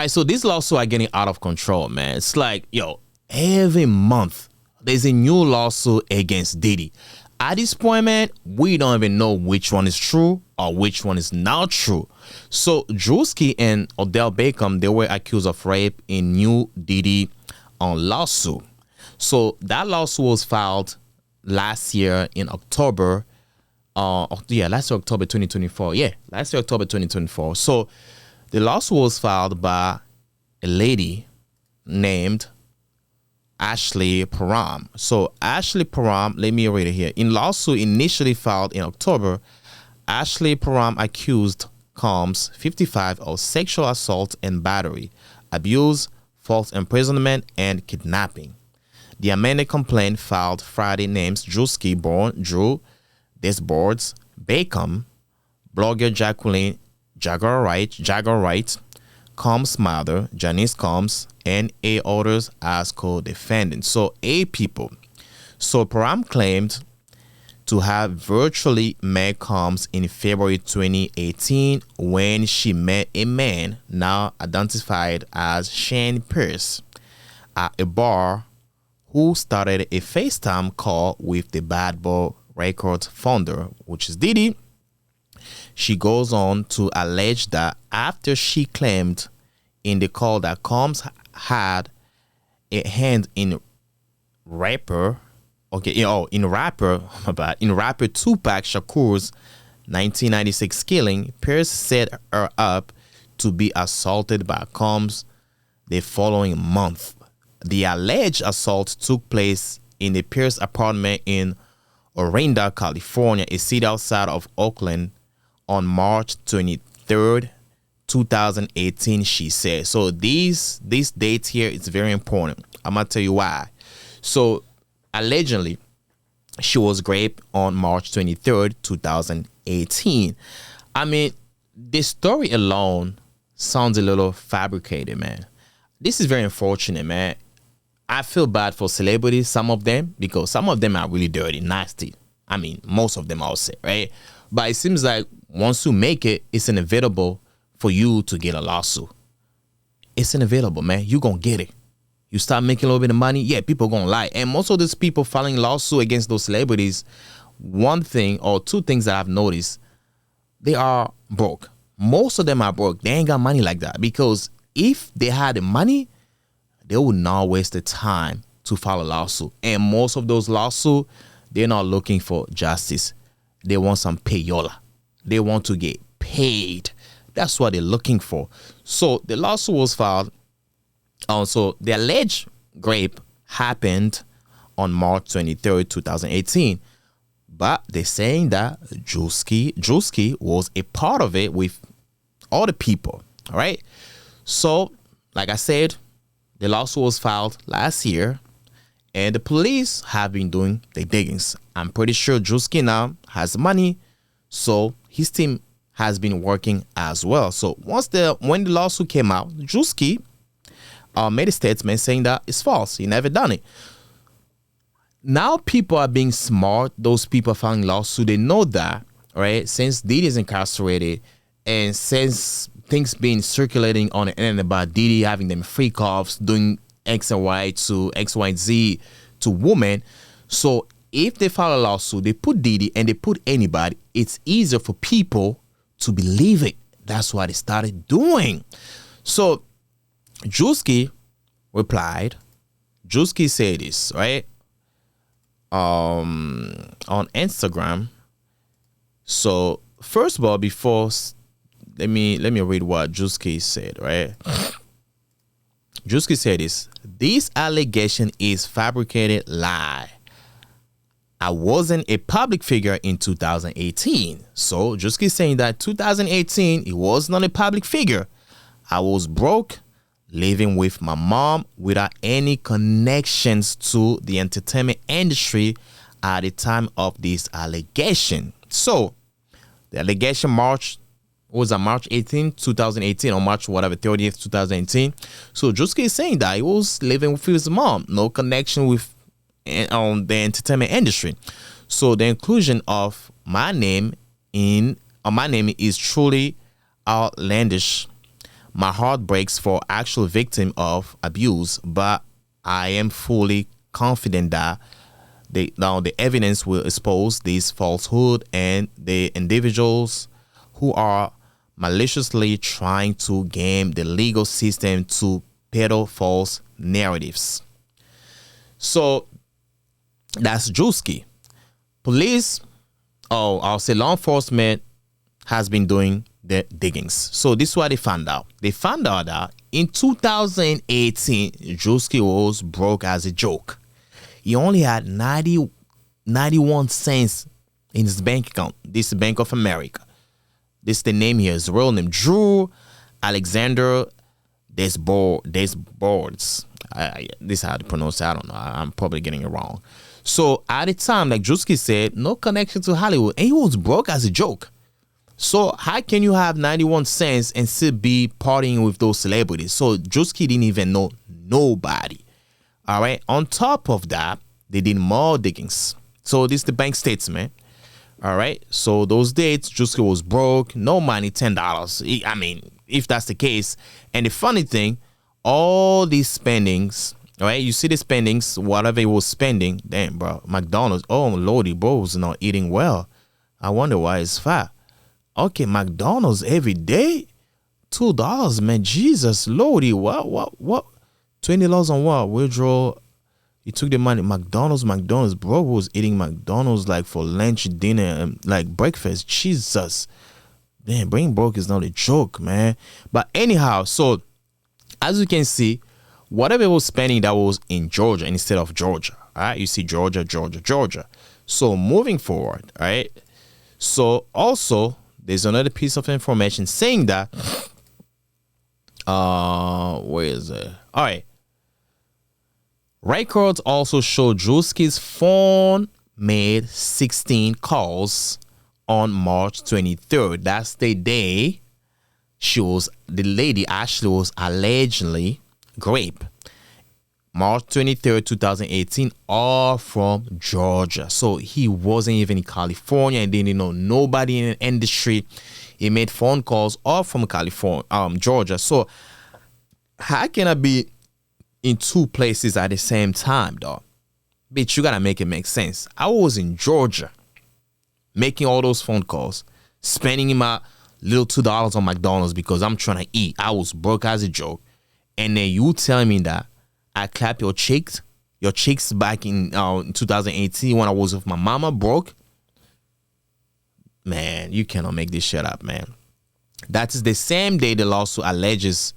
right, so these lawsuits are getting out of control, man. It's like, yo, every month there's a new lawsuit against Diddy. At this point, man, we don't even know which one is true or which one is not true. So Druski and Odell Beckham, they were accused of rape in new Diddy lawsuit. So that lawsuit was filed last year in October. Last year, October 2024. Yeah, last year, October 2024. So the lawsuit was filed by a lady named Ashley Parham. So Ashley Parham, let me read it here. In lawsuit initially filed in October, Ashley Parham accused Combs, 55, of sexual assault and battery, abuse, false imprisonment, and kidnapping. The amended complaint filed Friday names Juski, born Drew Desbords, Beckham, blogger Jacqueline Jaguar Wright, Combs' mother, Janice Combs, and 8 others as co-defendants. So 8 people. So Parham claimed to have virtually met Combs in February 2018 when she met a man now identified as Shane Pierce at a bar who started a FaceTime call with the Bad Boy Records founder, which is Diddy. She goes on to allege that after she claimed in the call that Combs had a hand in rapper Tupac Shakur's 1996 killing, Pierce set her up to be assaulted by Combs the following month. The alleged assault took place in the Pierce apartment in Orinda, California, a city outside of Oakland, on March 23rd, 2018, she said. So these dates here, it's very important. I'm going to tell you why. So allegedly, she was raped on March 23rd, 2018. I mean, this story alone sounds a little fabricated, man. This is very unfortunate, man. I feel bad for celebrities, some of them, because some of them are really dirty, nasty. I mean, most of them, I'll say, right? But it seems like once you make it, it's inevitable for you to get a lawsuit. It's inevitable, man. You're going to get it. You start making a little bit of money, yeah, people going to lie. And most of these people filing lawsuit against those celebrities, one thing or two things that I've noticed, they are broke. Most of them are broke. They ain't got money like that, because if they had the money, they would not waste the time to file a lawsuit. And most of those lawsuits, they're not looking for justice. They want some payola. They want to get paid. That's what they're looking for. So the lawsuit was filed. So the alleged rape happened on March 23rd, 2018. But they're saying that Druski was a part of it with all the people. All right. So, like I said, the lawsuit was filed last year, and the police have been doing their diggings. I'm pretty sure Druski now has money, so his team has been working as well. So when the lawsuit came out, Druski made a statement saying that it's false. He never done it. Now people are being smart. Those people filing lawsuit, they know that, right? Since Diddy is incarcerated, and since things being circulating on the internet about Diddy having them freak offs, doing X and Y to X, Y, and Z to women. So if they file a lawsuit, they put Diddy and they put anybody, it's easier for people to believe it. That's what they started doing. So Juski replied. Juski said this, right? On Instagram. So first of all, let me read what Juski said, right? Juski said this allegation is fabricated lie. I wasn't a public figure in 2018. So Juski saying that 2018, he was not a public figure. I was broke, living with my mom without any connections to the entertainment industry at the time of this allegation. So the allegation was on March 18, 2018, or March 30th, 2018. So Druski is saying that he was living with his mom, no connection with the entertainment industry. So the inclusion of my name is truly outlandish. My heart breaks for actual victim of abuse, but I am fully confident that the evidence will expose this falsehood and the individuals who are maliciously trying to game the legal system to peddle false narratives. So that's Juski. Police, I'll say law enforcement has been doing the diggings. So this is what they found out. They found out that in 2018, Juski was broke as a joke. He only had 91 cents in his bank account. This is Bank of America. This is the name here. His real name, Drew Alexander Desbords. This is how to pronounce it. I don't know. I'm probably getting it wrong. So at the time, like Juski said, no connection to Hollywood. And he was broke as a joke. So how can you have 91 cents and still be partying with those celebrities? So Juski didn't even know nobody. All right. On top of that, they did more diggings. So this is the bank statement. All right. So those dates, Juski was broke, no money, $10. I mean, if that's the case. And the funny thing, all these spendings, all right, you see the spendings, whatever he was spending, damn, bro, McDonald's, oh, lordy, bro, was not eating well. I wonder why he's fat. Okay, McDonald's every day? $2, man. Jesus, lordy, what? $20 on what? Withdraw. He took the money. McDonald's, bro was eating McDonald's like for lunch, dinner, and like breakfast. Jesus. Damn, being broke is not a joke, man. But anyhow, so as you can see, whatever he was spending, that was in Georgia instead of Georgia. All right, you see Georgia. So moving forward, all right. So also, there's another piece of information saying that, where is it? All right. Records also show Druski's phone made 16 calls on March 23rd. That's the day the lady actually was allegedly raped. March 23rd, 2018, all from Georgia. So he wasn't even in California and didn't know nobody in the industry. He made phone calls all from California, Georgia. So how can I be in two places at the same time, dog? Bitch, you gotta make it make sense. I was in Georgia making all those phone calls, spending my little $2 on McDonald's because I'm trying to eat. I was broke as a joke. And then you telling me that I clap your cheeks back in 2018 when I was with my mama broke. Man, you cannot make this shit up, man. That is the same day the lawsuit alleges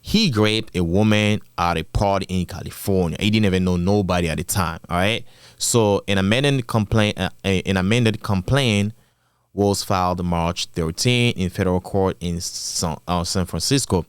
he raped a woman at a party in California. He didn't even know nobody at the time. All right. So an amended complaint was filed March 13 in federal court in San Francisco.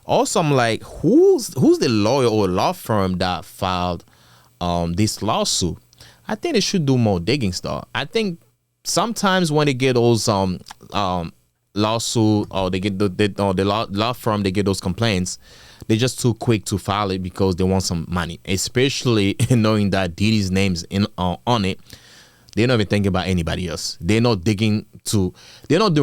Also, I'm like, who's the lawyer or law firm that filed this lawsuit? I think they should do more digging stuff. I think sometimes when they get those lawsuit or they get the law firm, they get those complaints, they're just too quick to file it because they want some money, especially knowing that Diddy's name's on it. They're not even thinking about anybody else. They're not doing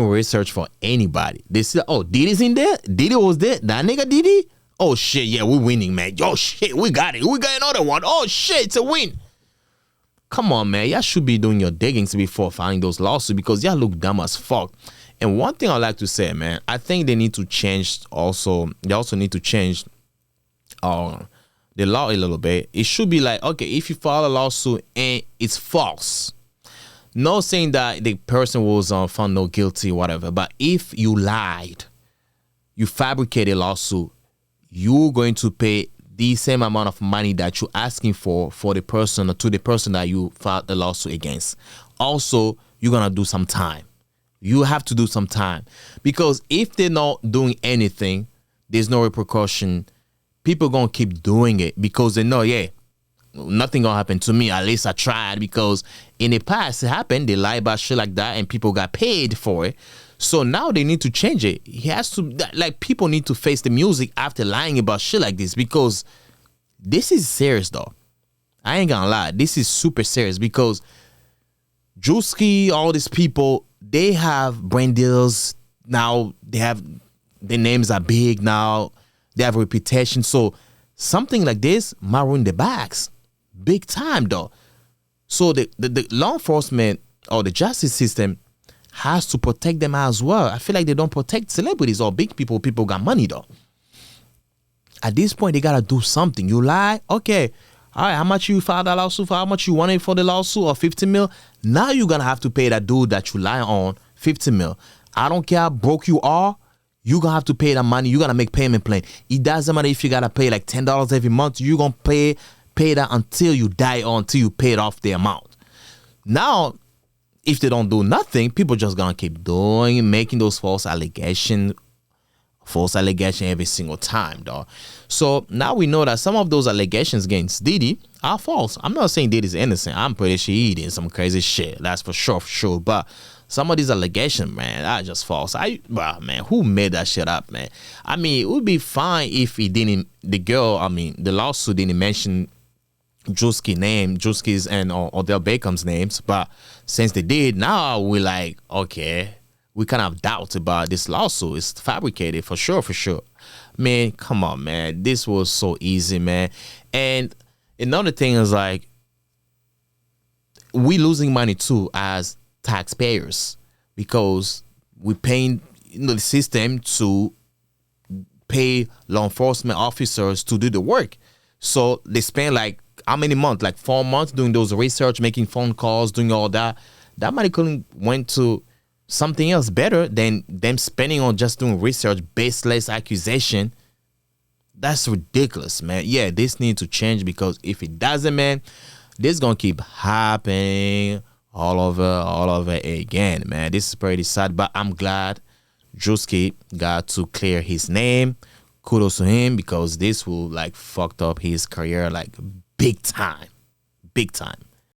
research for anybody. They say, oh, Diddy's in there? Diddy was there? That nigga Diddy? Oh, shit, yeah, we're winning, man. Oh, shit, we got it. We got another one. Oh, shit, it's a win. Come on, man. Y'all should be doing your diggings before filing those lawsuits because y'all look dumb as fuck. And one thing I like to say, man, I think they need to change also. They also need to change the law a little bit. It should be like, okay, if you file a lawsuit and it's false, not saying that the person was found not guilty, whatever. But if you lied, you fabricated a lawsuit, you're going to pay the same amount of money that you're asking for the person or to the person that you filed the lawsuit against. Also, you're gonna do some time. You have to do some time because if they're not doing anything, there's no repercussion. People gonna keep doing it because they know, yeah, nothing gonna happen to me. At least I tried, because in the past it happened. They lie about shit like that and people got paid for it. So now they need to change it. He has to, like, people need to face the music after lying about shit like this, because this is serious though. I ain't gonna lie. This is super serious because Juski, all these people, they have brand deals now. They have their names are big now. They have a reputation. So something like this might ruin their backs. Big time, though. So the law enforcement or the justice system has to protect them as well. I feel like they don't protect celebrities or big people. People got money, though. At this point, they got to do something. You lie? Okay. All right, how much you filed that lawsuit for? How much you wanted for the lawsuit? Or 50 mil? Now you're going to have to pay that dude that you lie on 50 mil. I don't care how broke you are. You're going to have to pay that money. You're going to make payment plan. It doesn't matter if you got to pay like $10 every month. You're going to pay that until you die or until you pay it off the amount. Now, if they don't do nothing, people just going to keep making those false allegations every single time, dog. So now we know that some of those allegations against Diddy are false. I'm not saying Diddy's innocent. I'm pretty sure he did some crazy shit. That's for sure. But some of these allegations, man, are just false. Man, who made that shit up, man? I mean, it would be fine if the lawsuit didn't mention Juski's and Odell Beckham's names. But since they did, now we're like, okay, we kind of doubt about this lawsuit. It's fabricated for sure. Man, come on, man. This was so easy, man. And another thing is like, we losing money too as taxpayers because we paying the system to pay law enforcement officers to do the work. So they spend like how many months? Like 4 months doing those research, making phone calls, doing all that. That money couldn't went to something else better than them spending on just doing research, baseless accusation. That's ridiculous, man. Yeah, this needs to change because if it doesn't, man, this is gonna keep happening all over again, man. This is pretty sad, but I'm glad Druski got to clear his name. Kudos to him because this will like fucked up his career like big time.